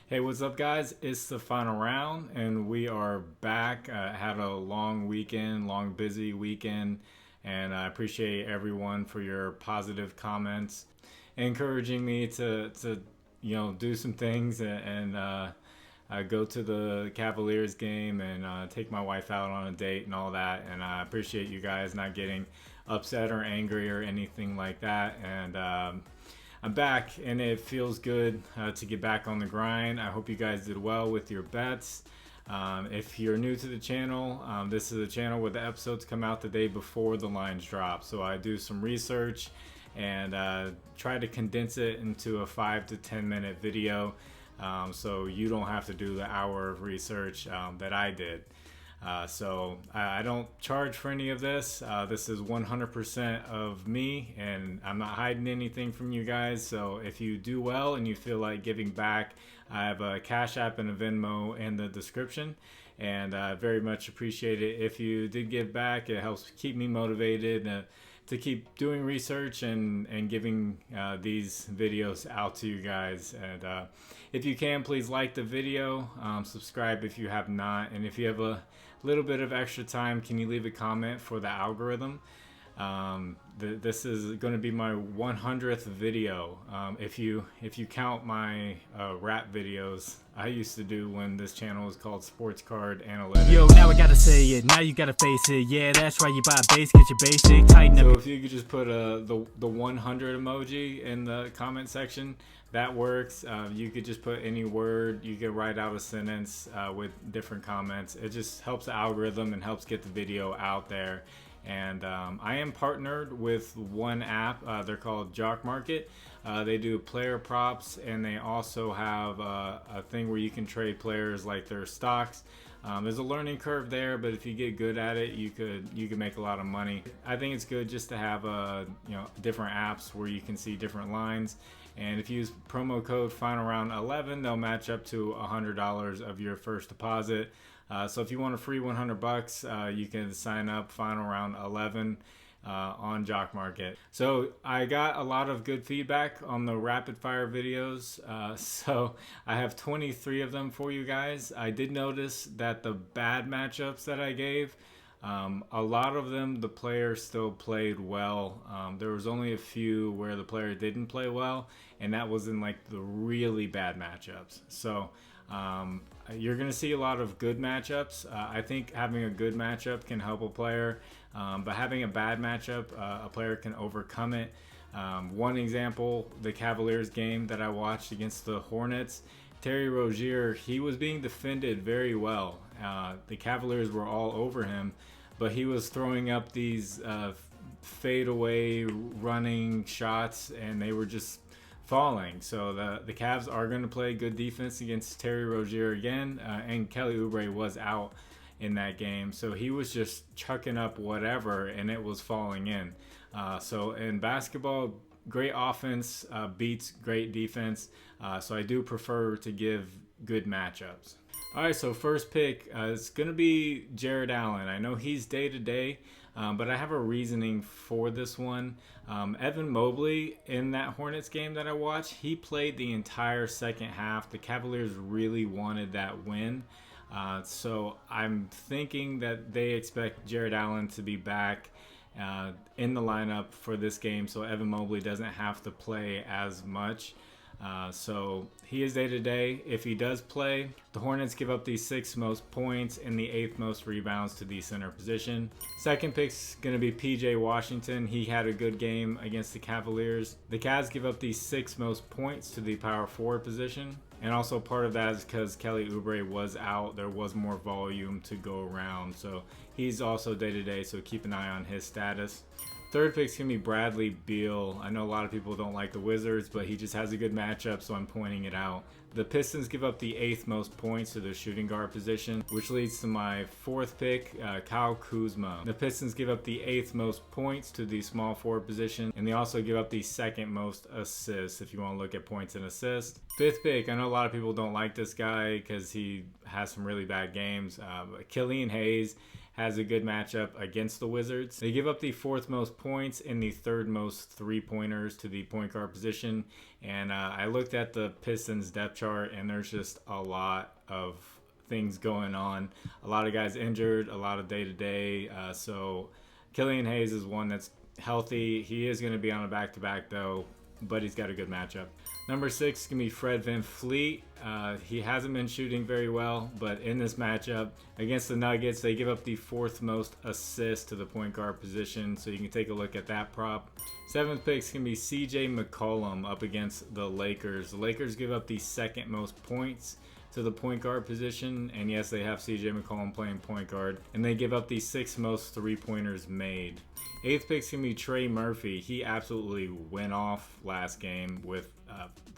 Hey, what's up, guys? It's the final round, and we are back. Had a long weekend, busy weekend, and I appreciate everyone for your positive comments, encouraging me to do some things and go to the Cavaliers game and take my wife out on a date and all that. And I appreciate you guys not getting upset or angry or anything like that. And I'm back, and it feels good to get back on the grind. I hope you guys did well with your bets. If you're new to the channel, this is a channel where the episodes come out the day before the lines drop. So I do some research and try to condense it into a 5 to 10 minute video, so you don't have to do the hour of research that I did. So I don't charge for any of this. This is 100% of me, and I'm not hiding anything from you guys. So if you do well and you feel like giving back, I have a Cash App and a Venmo in the description, and I very much appreciate it if you did give back. It helps keep me motivated to keep doing research and giving these videos out to you guys. And if you can, please like the video, subscribe if you have not, and if you have a little bit of extra time, can you leave a comment for the algorithm? This is going to be my 100th video, if you count my rap videos I used to do when this channel was called Sports Card Analytics. Yo, now I gotta say it, now you gotta face it. Yeah, that's right, you buy a base, get your basic, tighten up. So if you could just put the 100 emoji in the comment section, that works. You could just put any word, you could write out a sentence with different comments. It just helps the algorithm and helps get the video out there. And I am partnered with one app. They're called JOCKMKT. They do player props, and they also have a thing where you can trade players like their stocks. There's a learning curve there, but if you get good at it, you could make a lot of money. I think it's good just to have different apps where you can see different lines. And if you use promo code FINALROUND11, they'll match up to $100 of your first deposit. So if you want a free $100, you can sign up Final Round 11 on JOCKMKT. So I got a lot of good feedback on the rapid fire videos. So I have 23 of them for you guys. I did notice that the bad matchups that I gave, a lot of them, the player still played well. There was only a few where the player didn't play well, and that was in like the really bad matchups. So you're going to see a lot of good matchups. I think having a good matchup can help a player, but having a bad matchup, a player can overcome it. One example, the Cavaliers game that I watched against the Hornets, Terry Rozier, he was being defended very well. The Cavaliers were all over him, but he was throwing up these fadeaway running shots, and they were just falling. So the Cavs are going to play good defense against Terry Rozier again, and Kelly Oubre was out in that game, so he was just chucking up whatever, and it was falling in. So in basketball, great offense beats great defense, so I do prefer to give good matchups. All right, so first pick is going to be Jared Allen. I know he's day-to-day, but I have a reasoning for this one. Evan Mobley, in that Hornets game that I watched, he played the entire second half. The Cavaliers really wanted that win. So I'm thinking that they expect Jared Allen to be back in the lineup for this game, so Evan Mobley doesn't have to play as much. So he is day-to-day. If he does play, the Hornets give up the 6th most points and the 8th most rebounds to the center position. Second pick's going to be PJ Washington. He had a good game against the Cavaliers. The Cavs give up the 6th most points to the power forward position. And also part of that is because Kelly Oubre was out. There was more volume to go around. So he's also day-to-day, so keep an eye on his status. Third pick's going to be Bradley Beal. I know a lot of people don't like the Wizards, but he just has a good matchup, so I'm pointing it out. The Pistons give up the 8th most points to the shooting guard position, which leads to my fourth pick, Kyle Kuzma. The Pistons give up the 8th most points to the small forward position, and they also give up the 2nd most assists, if you want to look at points and assists. Fifth pick, I know a lot of people don't like this guy because he has some really bad games. Killian Hayes has a good matchup against the Wizards. They give up the 4th most points and the 3rd most 3-pointers to the point guard position. And I looked at the Pistons depth chart, and there's just a lot of things going on. A lot of guys injured, a lot of day-to-day. So Killian Hayes is one that's healthy. He is going to be on a back-to-back, though, but he's got a good matchup. Number 6 is going to be Fred VanFleet. He hasn't been shooting very well, but in this matchup against the Nuggets, they give up the 4th most assists to the point guard position, so you can take a look at that prop. 7th pick is going to be CJ McCollum up against the Lakers. The Lakers give up the 2nd most points to the point guard position, and yes, they have CJ McCollum playing point guard, and they give up the 6th most 3-pointers made. 8th pick is going to be Trey Murphy. He absolutely went off last game with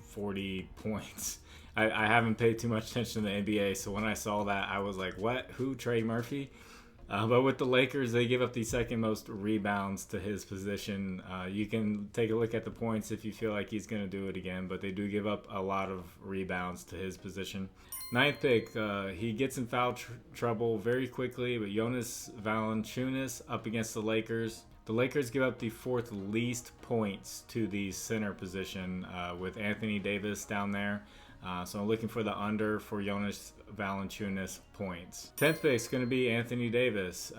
40 points. I haven't paid too much attention to the NBA, so when I saw that, I was like, what? Who? Trey Murphy? But with the Lakers, they give up the 2nd most rebounds to his position. You can take a look at the points if you feel like he's going to do it again, but they do give up a lot of rebounds to his position. 9th pick, he gets in foul trouble very quickly, but Jonas Valancic up against the Lakers. The Lakers give up the 4th least points to the center position with Anthony Davis down there. So I'm looking for the under for Jonas Valanciunas points. 10th pick is going to be Anthony Davis.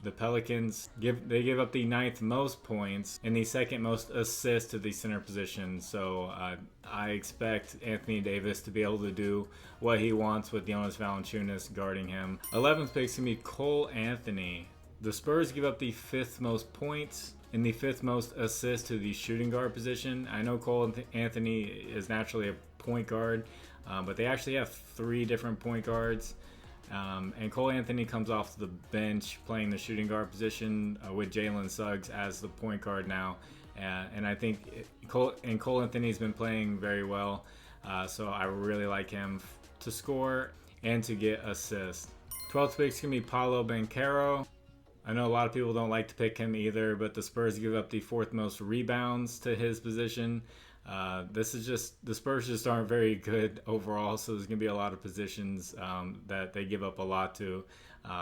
The Pelicans give up the 9th most points and the 2nd most assists to the center position. So I expect Anthony Davis to be able to do what he wants with Jonas Valanciunas guarding him. 11th pick is going to be Cole Anthony. The Spurs give up the 5th most points and the 5th most assists to the shooting guard position. I know Cole Anthony is naturally a point guard, but they actually have 3 different point guards. And Cole Anthony comes off the bench playing the shooting guard position with Jalen Suggs as the point guard now. And I think Cole Anthony's been playing very well, so I really like him to score and to get assists. 12th pick is going to be Paolo Banchero. I know a lot of people don't like to pick him either, but the Spurs give up the 4th most rebounds to his position. The Spurs just aren't very good overall, so there's going to be a lot of positions that they give up a lot to.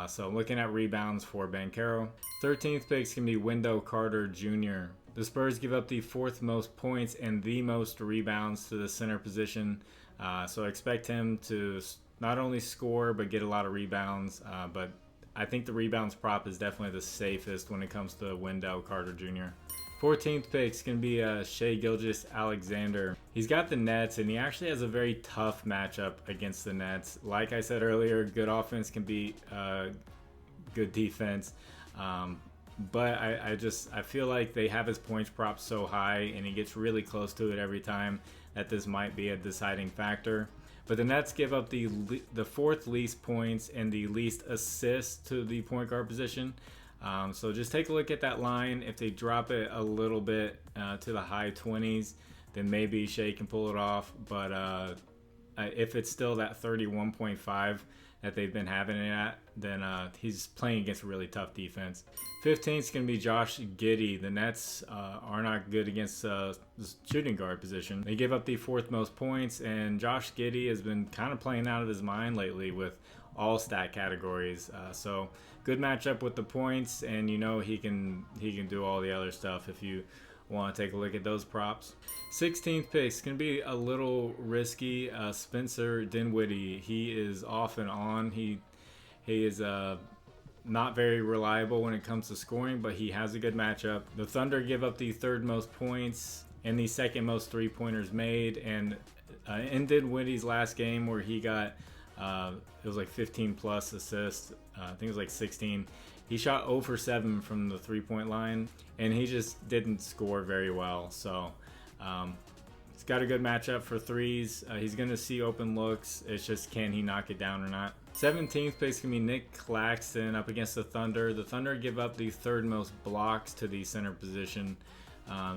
So I'm looking at rebounds for Banchero. 13th pick is going to be Wendell Carter Jr. The Spurs give up the 4th most points and the most rebounds to the center position. So I expect him to not only score, but get a lot of rebounds. But I think the rebounds prop is definitely the safest when it comes to Wendell Carter Jr. 14th pick is going to be Shea Gilbert Alexander. He's got the Nets, and he actually has a very tough matchup against the Nets. Like I said earlier, good offense can beat good defense. But I feel like they have his points prop so high, and he gets really close to it every time, that this might be a deciding factor. But the Nets give up the 4th least points and the least assists to the point guard position. So just take a look at that line. If they drop it a little bit to the high 20s, then maybe Shea can pull it off. But if it's still that 31.5 that they've been having it at, then he's playing against a really tough defense. 15th is going to be Josh Giddey. The Nets are not good against the shooting guard position. They give up the 4th most points, and Josh Giddey has been kind of playing out of his mind lately with all stat categories. So good matchup with the points, and you know he can do all the other stuff if you want to take a look at those props. 16th pick is going to be a little risky. Spencer Dinwiddie. He is off and on. He is not very reliable when it comes to scoring, but he has a good matchup. The Thunder give up the 3rd most points and the 2nd most 3-pointers made. And in Dinwiddie's last game where he got it was like 15 plus assists, I think it was like 16. He shot 0 for 7 from the 3-point line, and he just didn't score very well. So he's got a good matchup for threes. He's going to see open looks. It's just, can he knock it down or not? 17th pick is going to be Nick Claxton up against the Thunder. The Thunder give up the 3rd most blocks to the center position.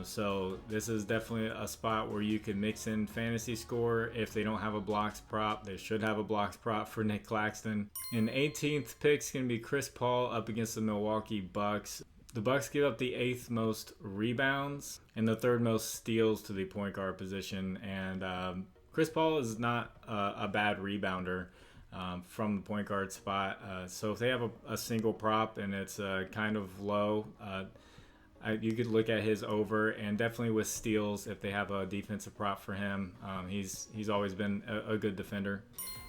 So this is definitely a spot where you can mix in fantasy score. If they don't have a blocks prop, they should have a blocks prop for Nick Claxton. And 18th pick is going to be Chris Paul up against the Milwaukee Bucks. The Bucks give up the 8th most rebounds and the 3rd most steals to the point guard position. And Chris Paul is not a bad rebounder. from the point guard spot. So if they have a single prop and it's kind of low, you could look at his over, and definitely with steals if they have a defensive prop for him. He's always been a good defender.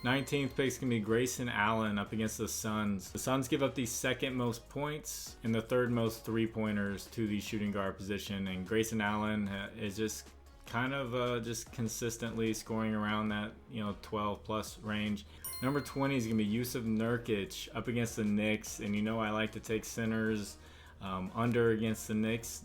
19th pick's going to be Grayson Allen up against the Suns. The Suns give up the second most points and the third most three-pointers to the shooting guard position, and Grayson Allen is just kind of just consistently scoring around that 12 plus range. Number 20 is going to be Jusuf Nurkic up against the Knicks, and I like to take centers under against the Knicks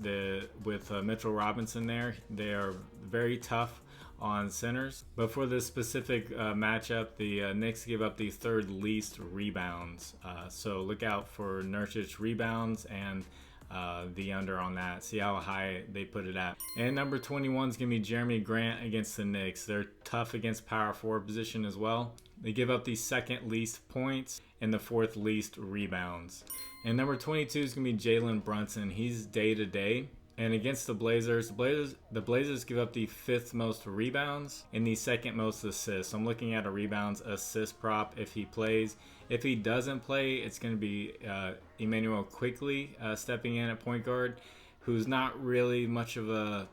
with Mitchell Robinson there. They are very tough on centers, but for this specific matchup, the Knicks give up the third least rebounds, so look out for Nurkic rebounds and the under on that. See how high they put it at. And number 21 is going to be Jeremy Grant against the Knicks. They're tough against power forward position as well. They give up the second least points and the fourth least rebounds. And number 22 is going to be Jalen Brunson. He's day to day. And against the Blazers give up the fifth most rebounds and the second most assists. So I'm looking at a rebounds assist prop if he plays. If he doesn't play, it's going to be Emmanuel Quickly stepping in at point guard, who's not really much of a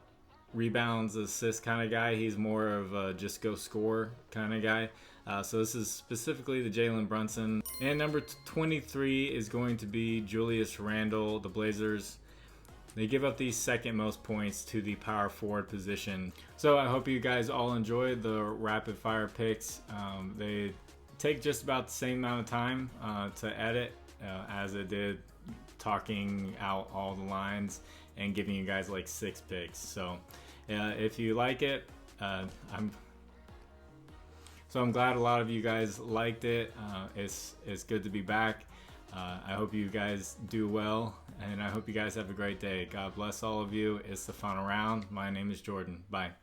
rebounds assist kind of guy. He's more of a just go score kind of guy. So this is specifically the Jalen Brunson. And number 23 is going to be Julius Randle. The Blazers, they give up the second most points to the power forward position. So I hope you guys all enjoyed the rapid fire picks. They take just about the same amount of time to edit as it did talking out all the lines and giving you guys like 6 picks. So if you like it, I'm glad a lot of you guys liked it. It's good to be back. I hope you guys do well, and I hope you guys have a great day. God bless all of you. It's the final round. My name is Jordan. Bye.